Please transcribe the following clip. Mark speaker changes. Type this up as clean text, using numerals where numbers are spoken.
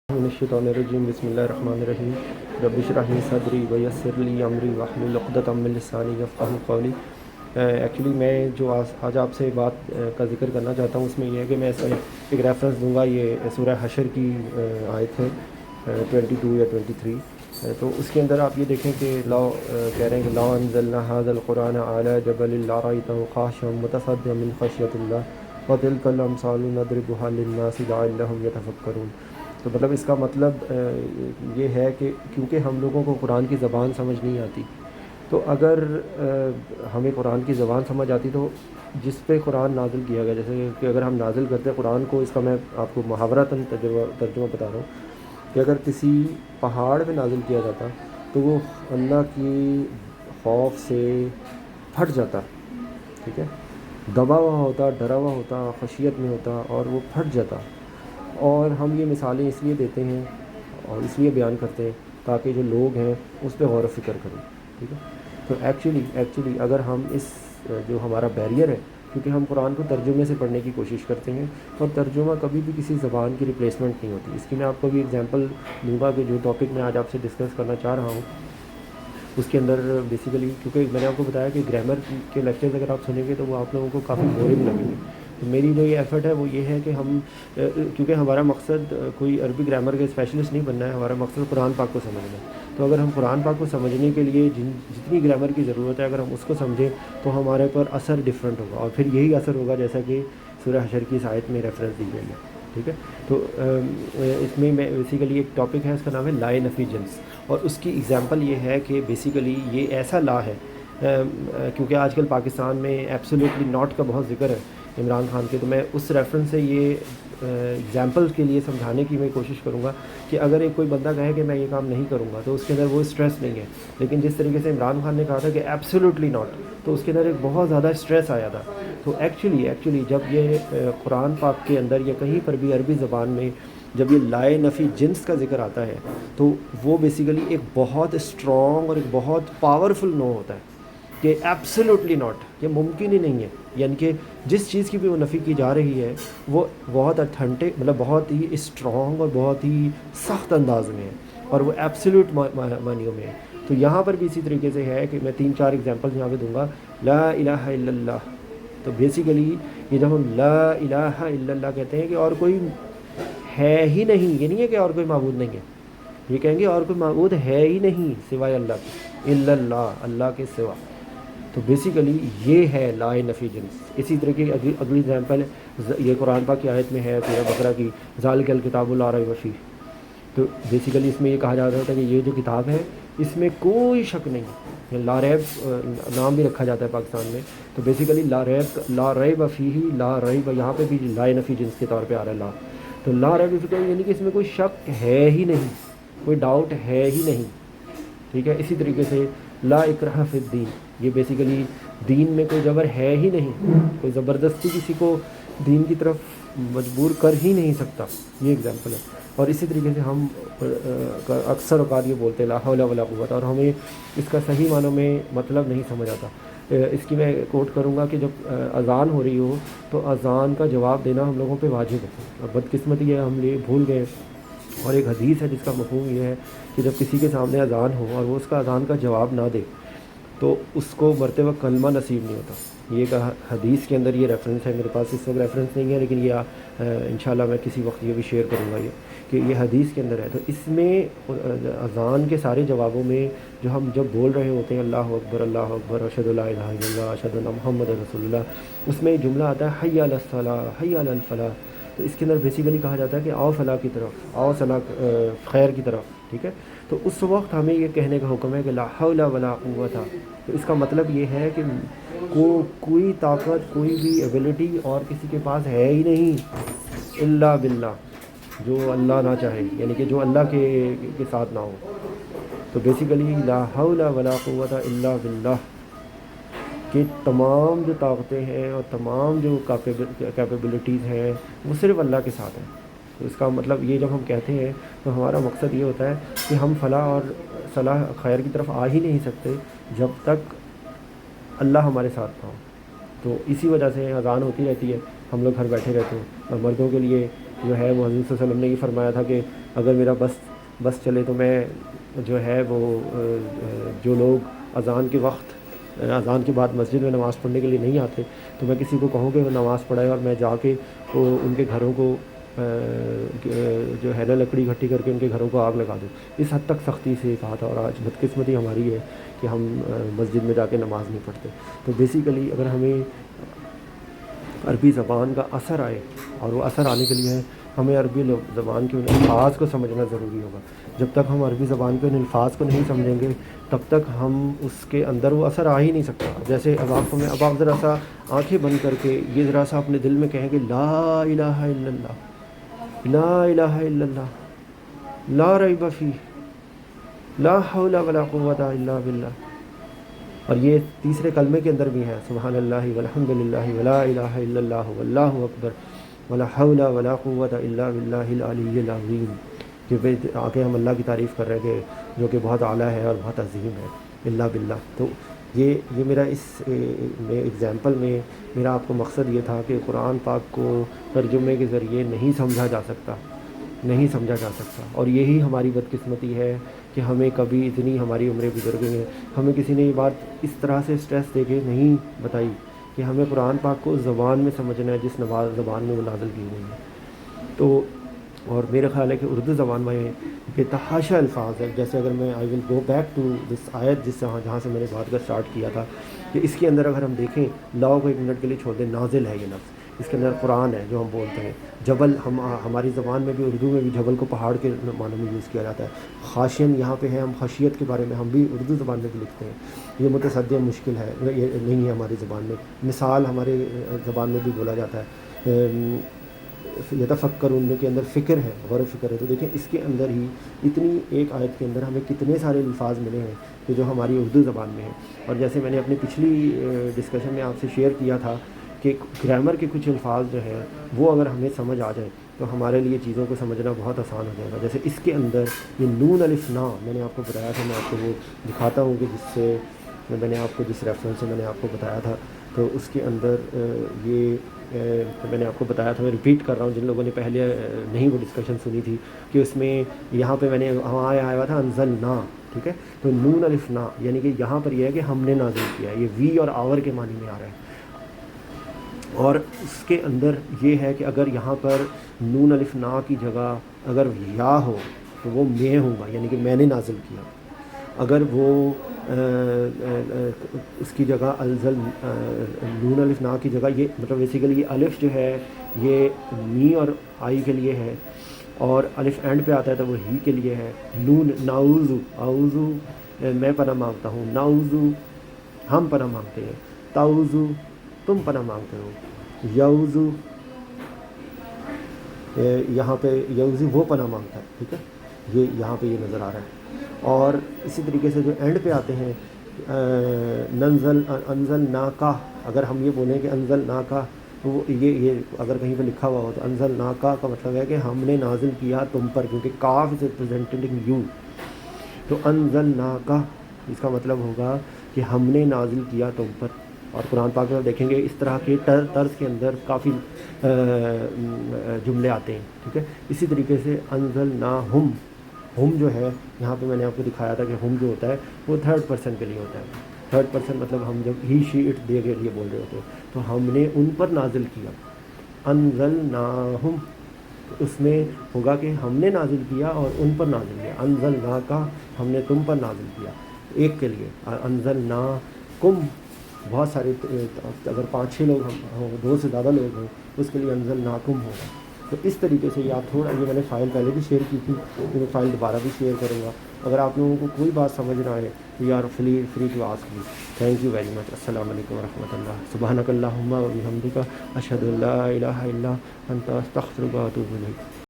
Speaker 1: من الشیطان الرجیم بسم اللہ الرحمن الرحیم رب اشرح لی صدری ویسر لی امری واحلل عقدۃ من لسانی یفقہوا قولی۔ ایکچولی میں جو آج آپ سے بات کا ذکر کرنا چاہتا ہوں اس میں یہ ہے کہ میں اس میں ایک ریفرنس دوں گا، یہ سورہ حشر کی آیت ہے 22 یا 23۔ تو اس کے اندر آپ یہ دیکھیں کہ کہہ رہے ہیں کہ لا انزلنا ھذا القرآن علی جبل لرأیتہ خاشعا متصدعا من خشیۃ اللہ وتلک الامثال نضربها للناس لعلہم یتفکرون۔ تو مطلب اس کا مطلب یہ ہے کہ کیونکہ ہم لوگوں کو قرآن کی زبان سمجھ نہیں آتی، تو اگر ہمیں قرآن کی زبان سمجھ آتی تو جس پہ قرآن نازل کیا گیا، جیسے کہ اگر ہم نازل کرتے ہیں قرآن کو، اس کا میں آپ کو محاورتاً ترجمہ بتا رہا ہوں کہ اگر کسی پہاڑ پہ نازل کیا جاتا تو وہ اللہ کی خوف سے پھٹ جاتا، ٹھیک ہے، دبا ہوا ہوتا، ڈرا ہوا ہوتا، خشیت میں ہوتا اور وہ پھٹ جاتا۔ اور ہم یہ مثالیں اس لیے دیتے ہیں اور اس لیے بیان کرتے ہیں تاکہ جو لوگ ہیں اس پہ غور و فکر کریں، ٹھیک ہے۔ تو ایکچولی اگر ہم اس جو ہمارا بیریئر ہے، کیونکہ ہم قرآن کو ترجمے سے پڑھنے کی کوشش کرتے ہیں اور ترجمہ کبھی بھی کسی زبان کی ریپلیسمنٹ نہیں ہوتی۔ اس کی میں آپ کو بھی اگزامپل دوں گا کہ جو ٹاپک میں آج آپ سے ڈسکس کرنا چاہ رہا ہوں اس کے اندر بیسیکلی، کیونکہ میں نے آپ کو بتایا کہ گرامر کے لیکچرز اگر آپ سنیں گے تو وہ آپ لوگوں کو کافی بورنگ لگیں گے۔ تو میری جو یہ ایفرٹ ہے وہ یہ ہے کہ ہم، کیونکہ ہمارا مقصد کوئی عربی گرامر کے اسپیشلسٹ نہیں بننا ہے، ہمارا مقصد قرآن پاک کو سمجھنا ہے۔ تو اگر ہم قرآن پاک کو سمجھنے کے لیے جتنی گرامر کی ضرورت ہے اگر ہم اس کو سمجھیں تو ہمارے پر اثر ڈفرینٹ ہوگا، اور پھر یہی اثر ہوگا جیسا کہ سورہ حشر کی اس آیت میں ریفرنس دی گئی ہے، ٹھیک ہے۔ تو اس میں بیسیکلی ایک ٹاپک ہے، اس کا نام ہے لائے نفی جنس، اور اس کی ایگزامپل یہ ہے کہ بیسیکلی یہ ایسا لا ہے، کیونکہ آج کل پاکستان میں ایبسولیٹلی ناٹ کا بہت ذکر ہے عمران خان کے، تو میں اس ریفرنس سے یہ ایگزامپل کے لیے سمجھانے کی میں کوشش کروں گا کہ اگر ایک کوئی بندہ کہے کہ میں یہ کام نہیں کروں گا تو اس کے اندر وہ اسٹریس نہیں ہے، لیکن جس طریقے سے عمران خان نے کہا تھا کہ ایبسولیٹلی ناٹ، تو اس کے اندر ایک بہت زیادہ اسٹریس آیا تھا۔ تو ایکچولی جب یہ قرآن پاک کے اندر یا کہیں پر بھی عربی زبان میں جب یہ لائے نفی جنس کا ذکر آتا ہے تو وہ بیسیکلی ایک بہت اسٹرانگ اور ایک بہت پاورفل نو ہوتا ہے کہ ایبسلیوٹلی ناٹ، یہ ممکن ہی نہیں ہے، یعنی کہ جس چیز کی بھی وہ نفی کی جا رہی ہے وہ بہت اتھینٹک، مطلب بہت ہی اسٹرانگ اور بہت ہی سخت انداز میں ہے، اور وہ ایبسلیوٹ معنیوں میں ہے۔ تو یہاں پر بھی اسی طریقے سے ہے کہ میں 3-4 ایگزامپل یہاں پہ دوں گا۔ لا الہ الا اللہ، تو بیسیکلی یہ جب ہم لا الہ الا اللہ کہتے ہیں کہ اور کوئی ہے ہی نہیں، یہ نہیں ہے کہ اور کوئی معبود نہیں ہے، یہ کہیں گے اور کوئی معبود ہے ہی نہیں سوائے اللہ کے، الا اللہ، اللہ کے سوا۔ تو بیسیکلی یہ ہے لائے نفی جنس۔ اسی طرح کی اگلی ایگزامپل یہ قرآن پاک کی آیت میں ہے سورہ بقرہ کی، ذالک الکتاب لا ریب فیہ۔ تو بیسیکلی اس میں یہ کہا جاتا ہے کہ یہ جو کتاب ہے اس میں کوئی شک نہیں، لا ریب نام بھی رکھا جاتا ہے پاکستان میں، تو بیسیکلی لا ریب فیہ، لا ریب یہاں پہ بھی لائے نفی جنس کے طور پہ آ رہا ہے لا، تو لا ریب فیہ یعنی کہ اس میں کوئی شک ہے ہی نہیں، کوئی ڈاؤٹ ہے ہی نہیں، ٹھیک ہے۔ اسی طریقے سے لا اکراہ فی الدین، یہ بیسیکلی دین میں کوئی جبر ہے ہی نہیں، کوئی زبردستی کسی کو دین کی طرف مجبور کر ہی نہیں سکتا، یہ ایگزامپل ہے۔ اور اسی طریقے سے ہم اکثر اوقات یہ بولتے ہیں لا حول ولا قوت، اور ہمیں اس کا صحیح معنوں میں مطلب نہیں سمجھ آتا۔ اس کی میں کوٹ کروں گا کہ جب اذان ہو رہی ہو تو اذان کا جواب دینا ہم لوگوں پہ واجب ہے، اور بدقسمتی ہے ہم یہ بھول گئے۔ اور ایک حدیث ہے جس کا مفہوم یہ ہے کہ جب کسی کے سامنے اذان ہو اور وہ اس کا اذان کا جواب نہ دے تو اس کو مرتے وقت کلمہ نصیب نہیں ہوتا۔ یہ کہ حدیث کے اندر یہ ریفرنس ہے، میرے پاس اس وقت ریفرنس نہیں ہے لیکن یہ انشاءاللہ میں کسی وقت یہ بھی شیئر کروں گا، یہ کہ یہ حدیث کے اندر ہے۔ تو اس میں اذان کے سارے جوابوں میں جو ہم جب بول رہے ہوتے ہیں اللہ اکبر اللہ اکبر اشہد ان لا الہ الا اللہ اشہد ان محمد رسول اللہ، اس میں جملہ آتا ہے حی علی الصلاۃ حی علی الفلاح، تو اس کے اندر بیسیکلی کہا جاتا ہے کہ آؤ فلاح کی طرف، آؤ صلاح خیر کی طرف، ٹھیک ہے۔ تو اس وقت ہمیں یہ کہنے کا حکم ہے کہ لا حول ولا قوت، تو اس کا مطلب یہ ہے کہ کوئی طاقت، کوئی بھی ایبلٹی اور کسی کے پاس ہے ہی نہیں الا باللہ، جو اللہ نہ چاہے، یعنی کہ جو اللہ کے ساتھ نہ ہو۔ تو بیسیکلی لا حول ولا قوت الا باللہ کہ تمام جو طاقتیں ہیں اور تمام جو کیپیبلٹیز ہیں وہ صرف اللہ کے ساتھ ہیں۔ تو اس کا مطلب یہ جب ہم کہتے ہیں تو ہمارا مقصد یہ ہوتا ہے کہ ہم فلاح اور صلاح خیر کی طرف آ ہی نہیں سکتے جب تک اللہ ہمارے ساتھ نہ ہو۔ تو اسی وجہ سے اذان ہوتی رہتی ہے، ہم لوگ گھر بیٹھے رہتے ہیں، اور مردوں کے لیے جو ہے وہ حضرت صلی اللہ علیہ وسلم نے یہ فرمایا تھا کہ اگر میرا بس چلے تو میں جو ہے وہ جو لوگ اذان کے وقت اذان کے بعد مسجد میں نماز پڑھنے کے لیے نہیں آتے تو میں کسی کو کہوں کہ وہ نماز پڑھائے اور میں جا کے وہ ان کے گھروں کو جو ہے نا لکڑی اکٹھی کر کے ان کے گھروں کو آگ لگا دوں. اس حد تک سختی سے کہا تھا. اور آج بدقسمتی ہماری ہے کہ ہم مسجد میں جا کے نماز نہیں پڑھتے. تو بیسیکلی اگر ہمیں عربی زبان کا اثر آئے اور وہ اثر آنے کے لیے ہمیں عربی زبان کے ان الفاظ کو سمجھنا ضروری ہوگا. جب تک ہم عربی زبان کے ان الفاظ کو نہیں سمجھیں گے تب تک ہم اس کے اندر وہ اثر آ ہی نہیں سکتا. جیسے اب آپ ذرا سا آنکھیں بند کر کے یہ ذرا سا اپنے دل میں کہیں کہ لا الہ الا اللہ, لا الہ الا اللہ, لا ریب فیہ, لا حول ولا قوۃ الا باللہ. اور یہ تیسرے کلمے کے اندر بھی ہے سبحان اللہ والحمد للہ ولا الہ الا اللہ واللہ اکبر ولا حول ولا قوۃ الا باللہ العلی العظیم. کہ آگے ہم اللہ کی تعریف کر رہے ہیں کہ جو کہ بہت اعلیٰ ہے اور بہت عظیم ہے, اللہ باللہ. تو یہ میرا اس ایگزامپل میں میرا آپ کو مقصد یہ تھا کہ قرآن پاک کو ترجمے کے ذریعے نہیں سمجھا جا سکتا. اور یہی ہماری بدقسمتی ہے کہ ہمیں کبھی اتنی ہماری عمریں گزر گئی ہیں, ہمیں کسی نے یہ بات اس طرح سے اسٹریس دے کے نہیں بتائی کہ ہمیں قرآن پاک کو زبان میں سمجھنا ہے جس زبان میں وہ نازل کی ہوئی ہے. تو اور میرا خیال ہے کہ اردو زبان میں بے تحاشا الفاظ ہے. جیسے اگر میں آئی ول گو بیک ٹو دس آیت جہاں سے میں نے بات کا اسٹارٹ کیا تھا کہ اس کے اندر اگر ہم دیکھیں لاؤ کو ایک منٹ کے لیے چھوڑ دیں, نازل ہے یہ لفظ. اس کے اندر قرآن ہے جو ہم بولتے ہیں. جبل ہماری زبان میں بھی اردو میں بھی جبل کو پہاڑ کے معنی میں یوز کیا جاتا ہے. خاشین یہاں پہ ہے, ہم خشیت کے بارے میں ہم بھی اردو زبان میں بھی لکھتے ہیں. یہ متصدی مشکل ہے, یہ نہیں ہے ہماری زبان میں. مثال ہمارے زبان میں بھی بولا جاتا ہے. یتفکر ان کے اندر فکر ہے, غور و فکر ہے. تو دیکھیں اس کے اندر ہی اتنی ایک آیت کے اندر ہمیں کتنے سارے الفاظ ملے ہیں کہ جو ہماری اردو زبان میں ہیں. اور جیسے میں نے اپنی پچھلی ڈسکشن میں آپ سے شیئر کیا تھا کہ گرامر کے کچھ الفاظ جو ہیں وہ اگر ہمیں سمجھ آ جائے تو ہمارے لیے چیزوں کو سمجھنا بہت آسان ہو جائے گا. جیسے اس کے اندر یہ نون الف نا میں نے آپ کو بتایا تھا, میں آپ کو وہ دکھاتا ہوں کہ جس سے میں نے آپ کو جس ریفرنس سے میں نے آپ کو بتایا تھا. تو اس کے اندر یہ میں نے آپ کو بتایا تھا, میں ریپیٹ کر رہا ہوں جن لوگوں نے پہلے نہیں وہ ڈسکشن سنی تھی, کہ اس میں یہاں پہ میں نے وہاں آیا ہوا تھا انزلنا, ٹھیک ہے. تو نون الف نا یعنی کہ یہاں پر یہ ہے کہ ہم نے نازل کیا ہے. یہ وی اور آور کے معنی میں آ رہا ہے. اور اس کے اندر یہ ہے کہ اگر یہاں پر نون الف نا کی جگہ اگر یا ہو تو وہ میں ہوگا, یعنی کہ میں نے نازل کیا. اگر وہ اس کی جگہ الزل نون الف نا کی جگہ یہ مطلب بیسیکلی یہ الف جو ہے یہ می اور آئی کے لیے ہے, اور الف اینڈ پہ آتا ہے تو وہ ہی کے لیے ہے. نون ناؤزو, اعوذو میں پناہ مانگتا ہوں, ناؤزو ہم پناہ مانگتے ہیں, تاؤزو تم پناہ مانگتے ہو, یوزو یہاں پہ یوزو وہ پناہ مانگتا ہے, ٹھیک ہے. یہ یہاں پہ یہ نظر آ رہا ہے. اور اسی طریقے سے جو اینڈ پہ آتے ہیں ننزل انزل نا کا, اگر ہم یہ بولیں کہ انزل نا کا تو یہ اگر کہیں پہ لکھا ہوا ہو تو انزل نا کا مطلب ہے کہ ہم نے نازل کیا تم پر, کیونکہ کاف از ریپرزینٹنگ یو. تو انزل نا کا اس کا مطلب ہوگا کہ ہم نے نازل کیا تم پر. اور قرآن پاک میں دیکھیں گے اس طرح کے طرز کے اندر کافی جملے آتے ہیں, ٹھیک ہے. اسی طریقے سے انزلنا ہم جو ہے یہاں پہ میں نے آپ کو دکھایا تھا کہ ہم جو ہوتا ہے وہ تھرڈ پرسن کے لیے ہوتا ہے. تھرڈ پرسن مطلب ہم جب ہی شی اٹ دے کے لیے بول رہے ہوتے ہیں تو ہم نے ان پر نازل کیا. انزلناہم اس میں ہوگا کہ ہم نے نازل کیا اور ان پر نازل کیا. انزلناکا ہم نے تم پر نازل کیا ایک کے لیے. انزلناکم بہت سارے, اگر 5-6 لوگ ہوں, 2 سے زیادہ لوگ ہوں اس کے لیے انزلناکم ہوگا. تو اس طریقے سے یہ آپ تھوڑا, یہ میں نے فائل پہلے بھی شیئر کی تھی, میں فائل دوبارہ بھی شیئر کروں گا. اگر آپ لوگوں کو کوئی بات سمجھ نہ آئے تو you are free to ask me. Thank you very much. السلام علیکم ورحمۃ اللہ. سبحانک اللہم و بحمدک اشہد ان لا الہ الا انت استغفرک و اتوب الیک.